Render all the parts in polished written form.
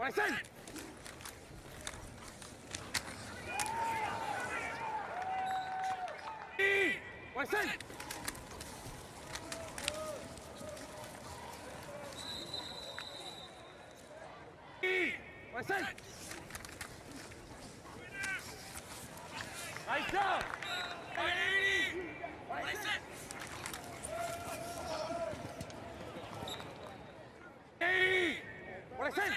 What I said. What I said. What I said. Nice job. 180. What I said. 80. What I said.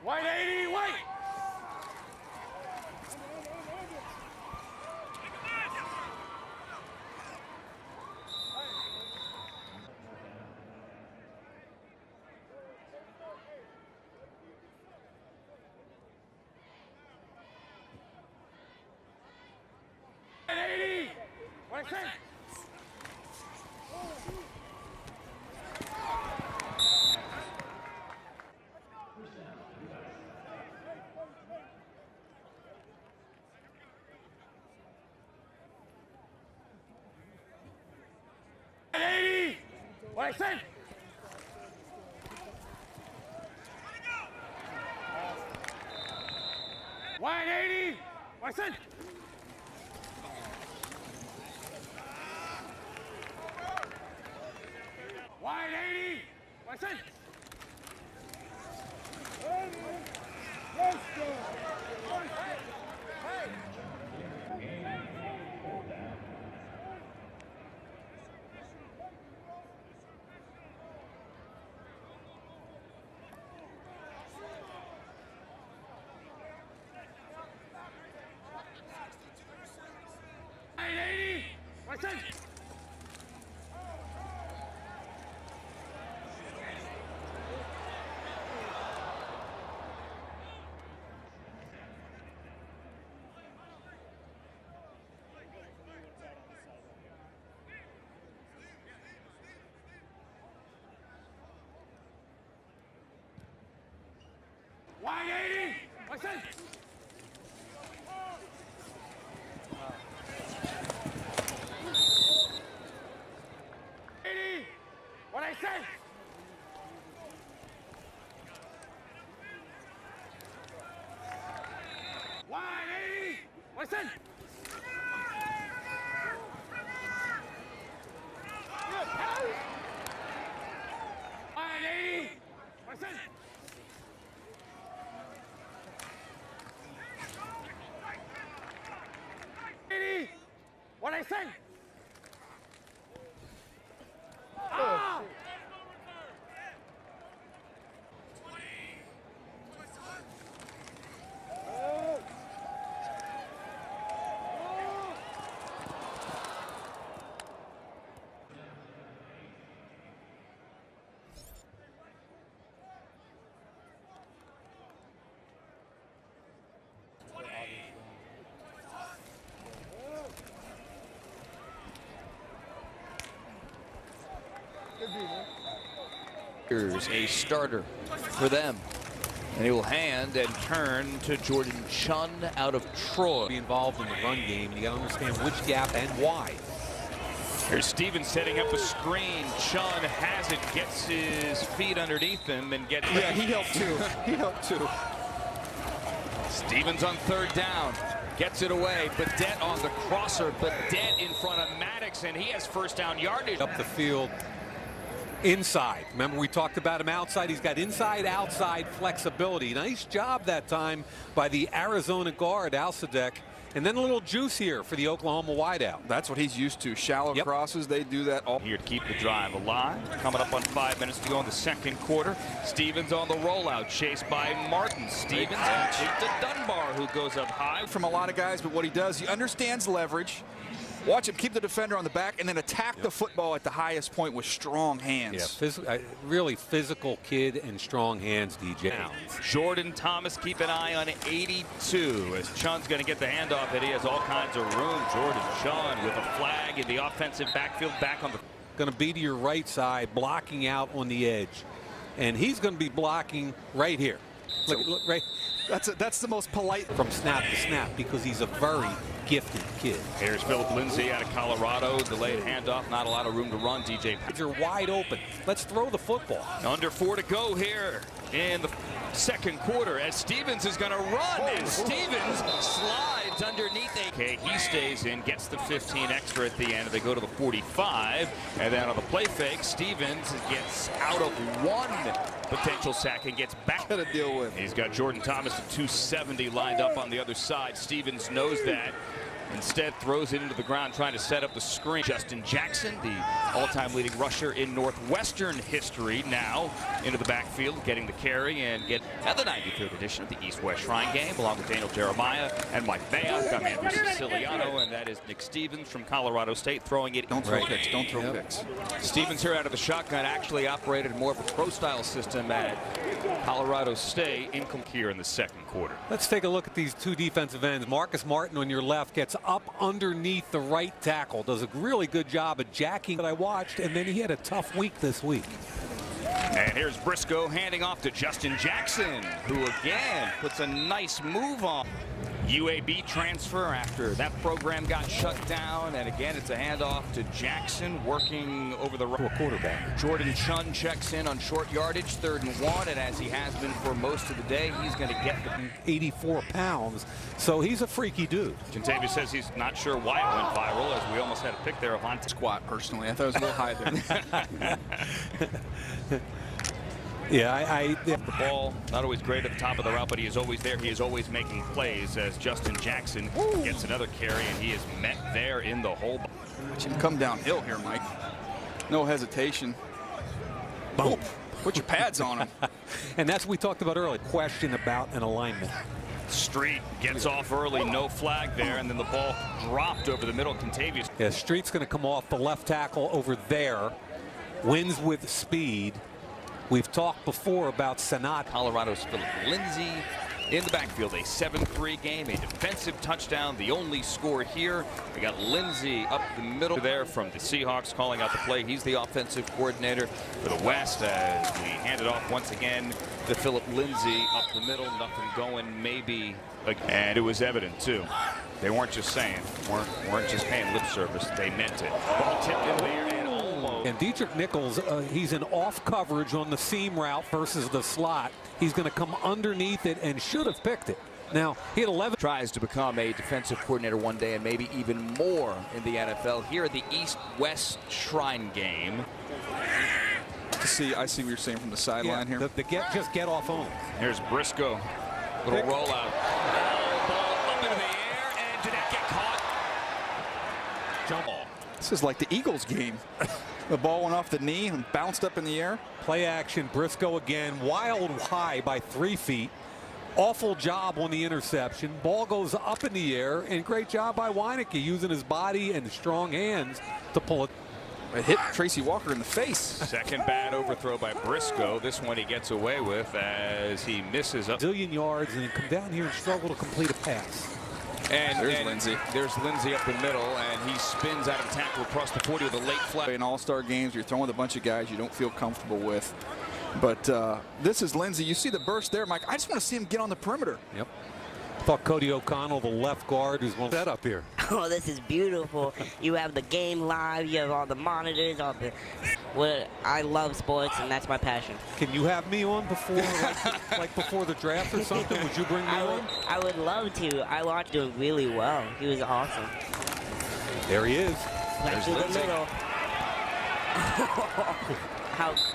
180. Wait. What I said. What I said. $180. What I said. $180. What I said. What I said. $180. What I said. What I said. $180. What I said. $180. What I said. What I said. Ah! Here's a starter for them. And he will hand and turn to Jordan Chun out of Troy. Be involved in the run game. You got to understand which gap and why. Here's Stevens setting up a screen. Chun has it, gets his feet underneath him and gets. Yeah, he helped too. He helped too. Stevens on third down. Gets it away. Bennett on the crosser. Bennett in front of Maddox, and he has first down yardage. Up the field. Inside. Remember we talked about him outside. He's got inside-outside flexibility. Nice job that time by the Arizona guard, Alsadek. And then a little juice here for the Oklahoma wideout. That's what he's used to. Shallow crosses, they do that all. Here to keep the drive alive. Coming up on 5 minutes to go in the second quarter. Stevens on the rollout, chased by Martin. Stevens to Dunbar, who goes up high. From a lot of guys, but what he does, he understands leverage. Watch him keep the defender on the back and then attack the football at the highest point with strong hands. Yeah, really physical kid and strong hands, DJ. Jordan Thomas, keep an eye on 82 as Chun's going to get the handoff, and he has all kinds of room. Jordan Chun with a flag in the offensive backfield, back on the. Going to be to your right side, blocking out on the edge, and he's going to be blocking right here. Look right. That's the most polite from snap to snap because he's a very gifted kid. Here's Philip Lindsay out of Colorado. Delayed handoff. Not a lot of room to run. DJ. You're wide open. Let's throw the football. Under 4 to go here in the second quarter as Stevens is going to run. And Stevens slides underneath. Okay, he stays in, gets the 15 extra at the end. They go to the 45. And then on the play fake, Stevens gets out of one potential sack and gets back to deal with. He's got Jordan Thomas at 270 lined up on the other side. Stevens knows that. Instead throws it into the ground trying to set up the screen. Justin Jackson, the all-time leading rusher in Northwestern history, now into the backfield, getting the carry and get at the 93rd edition of the East-West Shrine Game, along with Daniel Jeremiah and Mike Bea. Got Andrew Siciliano, and that is Nick Stevens from Colorado State throwing it. Don't throw picks. Don't throw picks. Stevens here out of the shotgun actually operated more of a pro-style system at Colorado State. Here in the second quarter. Let's take a look at these two defensive ends. Marcus Martin on your left gets up underneath the right tackle. Does a really good job of jacking that I watched, and then he had a tough week this week. And here's Briscoe handing off to Justin Jackson, who again puts a nice move on. UAB transfer after that program got shut down, and again it's a handoff to Jackson working over the right quarterback. Jordan Chun checks in on short yardage, 3rd and 1, and as he has been for most of the day, he's going to get the 84 pounds, so he's a freaky dude. Kentavius says he's not sure why it went viral, as we almost had a pick there of Avonte. Squat, personally. I thought it was a little high there. Yeah, the ball, not always great at the top of the route, but he is always there. He is always making plays as Justin Jackson gets another carry, and he is met there in the hole. Watch him come downhill here, Mike. No hesitation. Boom. Put your pads on him. And that's what we talked about earlier. Question about an alignment. Street gets off early, no flag there, and then the ball dropped over the middle. Kentavius. Yeah, Street's going to come off the left tackle over there. Wins with speed. We've talked before about Sanat. Colorado's Philip Lindsay in the backfield. A 7-3 game, a defensive touchdown, the only score here. We got Lindsay up the middle there from the Seahawks calling out the play. He's the offensive coordinator for the West as we hand it off once again to Philip Lindsay up the middle. Nothing going, maybe. And it was evident too. They weren't just saying, weren't just paying lip service. They meant it. Ball tipped in the air. And Deatrick Nichols, he's in off coverage on the seam route versus the slot. He's going to come underneath it and should have picked it. Now, he had 11. Tries to become a defensive coordinator one day and maybe even more in the NFL. Here at the East-West Shrine Game. I see what you're saying from the sideline here. Just get off on. Here's Briscoe. Little rollout. Ball up into the air, and did it get caught? Jump ball. This is like the Eagles game. The ball went off the knee and bounced up in the air. Play action, Briscoe again, wild high by 3 feet. Awful job on the interception. Ball goes up in the air, and great job by Weineke using his body and strong hands to pull it. It hit Tracy Walker in the face. Second bad overthrow by Briscoe. This one he gets away with as he misses up. Zillion yards and come down here and struggle to complete a pass. And there's Lindsay. There's Lindsay up the middle, and he spins out of the tackle across the 40 with a late flag. In all-star games, you're throwing with a bunch of guys you don't feel comfortable with. But this is Lindsay. You see the burst there, Mike. I just want to see him get on the perimeter. Yep. I thought Cody O'Connell, the left guard, who's one set up here. Oh, this is beautiful. You have the game live. You have all the monitors. I love sports, and that's my passion. Can you have me on before, like before the draft or something? Would you bring me on? I would love to. I watched him doing really well. He was awesome. There he is. Right through the middle.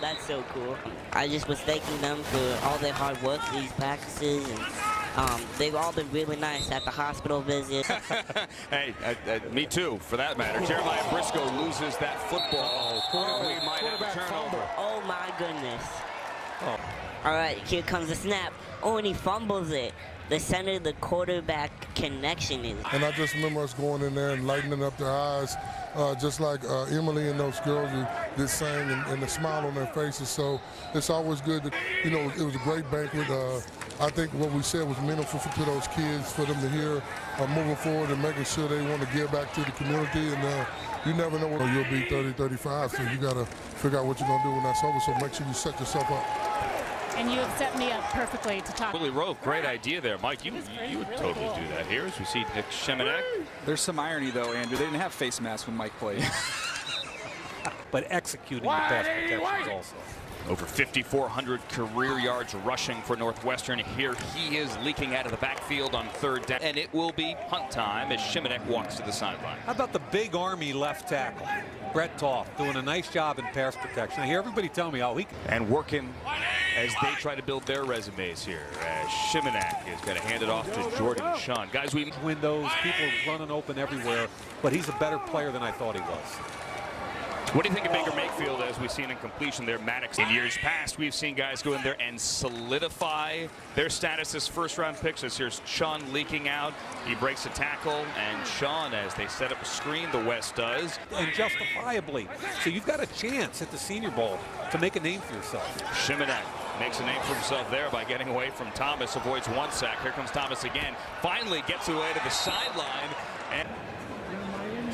That's so cool. I just was thanking them for all their hard work these practices, and they've all been really nice at the hospital visit. Hey, me too, for that matter. Jeremiah Briscoe loses that football. We might have a turnover. Oh my goodness. Oh. All right, here comes the snap. Oh, and he fumbles it. The center, the quarterback connection is. And I just remember us going in there and lightening up their eyes, just like Emily and those girls did sang, and the smile on their faces. So it's always good that, you know, it was a great banquet. I think what we said was meaningful to those kids, for them to hear moving forward and making sure they want to give back to the community. And you never know when you'll be 30, 35, so you got to figure out what you're going to do when that's over. So make sure you set yourself up. and you have set me up perfectly to talk. Willie Rove, great idea there. Mike, you would totally do that here as we see Nick Shemenek. There's some irony, though, Andrew. They didn't have face masks when Mike played. But executing the pass protections also. Over 5,400 career yards rushing for Northwestern. Here he is leaking out of the backfield on third down. And it will be punt time as Shemenek walks to the sideline. How about the big Army left tackle? Brett Toth doing a nice job in pass protection. I hear everybody tell me, oh, he can. And working as they try to build their resumes here. As Shemenek is going to hand it off to Jordan and Sean. Guys, we windows, people running open everywhere, but he's a better player than I thought he was. What do you think of Baker Mayfield as we've seen in completion there? Maddox. In years past, we've seen guys go in there and solidify their status as first-round picks. As here's Sean leaking out. He breaks a tackle, and Sean, as they set up a screen, the West does. And justifiably. So you've got a chance at the Senior Bowl to make a name for yourself. Shemenek makes a name for himself there by getting away from Thomas, avoids one sack. Here comes Thomas again. Finally gets away to the sideline. And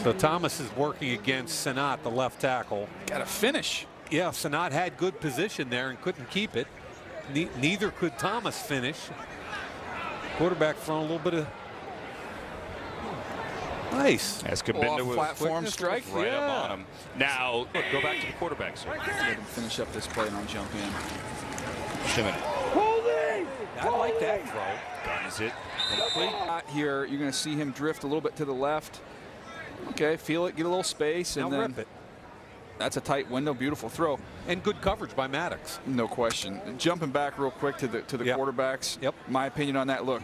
so Thomas is working against Senat, the left tackle. Got a finish. Yeah, Senat had good position there and couldn't keep it. Neither could Thomas finish. Quarterback throwing a little bit of nice. As Cabinda was platform strike right up on him. Now go back to the quarterback, sir. Let him finish up this play and I'll jump in. Shemenek. I like that throw. Guns it complete. Here, you're going to see him drift a little bit to the left. Okay, feel it, get a little space, and now then rip it. That's a tight window, beautiful throw. And good coverage by Maddox. No question. Jumping back real quick to the quarterbacks. Yep. My opinion on that, look,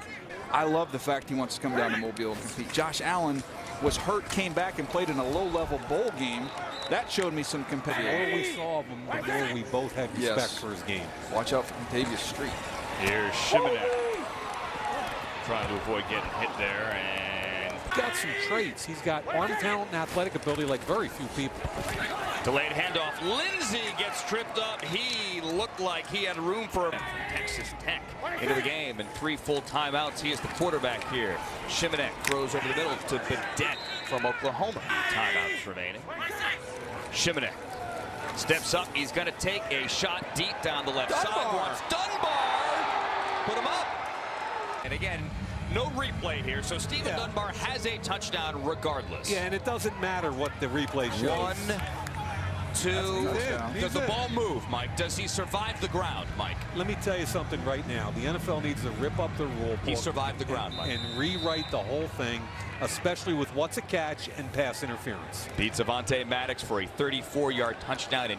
I love the fact he wants to come down to Mobile and compete. Josh Allen was hurt, came back and played in a low-level bowl game. That showed me some competitive. The more we saw of him, the more we both had respect for his game. Watch out for Kentavius Street. Here's Shemenek trying to avoid getting hit there, and got some traits. He's got arm talent and athletic ability like very few people. delayed handoff. Lindsey gets tripped up. He looked like he had room for Texas Tech into the game, and 3 full timeouts. He is the quarterback here. Shemenek throws over the middle to Bennett from Oklahoma. Timeouts remaining. Shemenek steps up. He's going to take a shot deep down the left side. Wants Dunbar. Put him up. And again, no replay here, so Stephen Dunbar has a touchdown regardless. Yeah, and it doesn't matter what the replay shows. 1, 2. Does the ball move, Mike? Does he survive the ground, Mike? Let me tell you something right now. The NFL needs to rip up the rule book. He survived the ground, Mike. And rewrite the whole thing, especially with what's a catch and pass interference. Beats Avonte Maddox for a 34-yard touchdown.